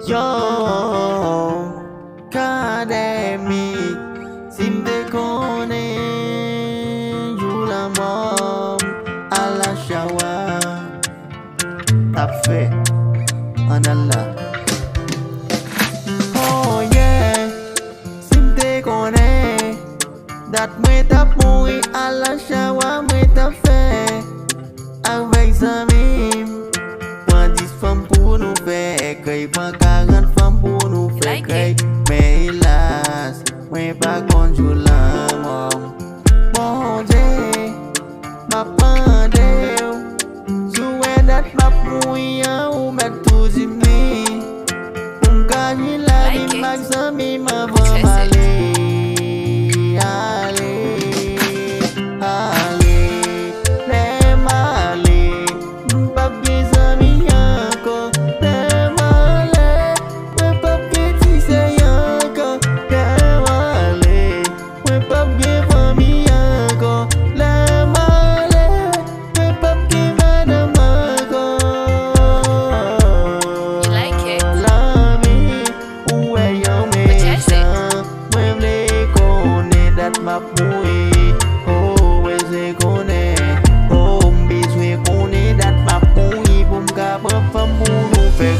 Yo, Academy, sim de cone, Yula mom, ala shawa, tape, anala. Oh yeah, sim de cone, dat me tapui, ala shawa me tape, avec Zamim. Fam puno fe cây mà ca gan fam puno fe cây mê las mê ba con chu la mong mo je ba pa deu su e dat ba mui au met tu zimi un ca ni la mi mag sa mi ma va male ale ale le male ba bi sa mi mapui oh weze kone oh biswe kone dat mapui bum ka pa famu fe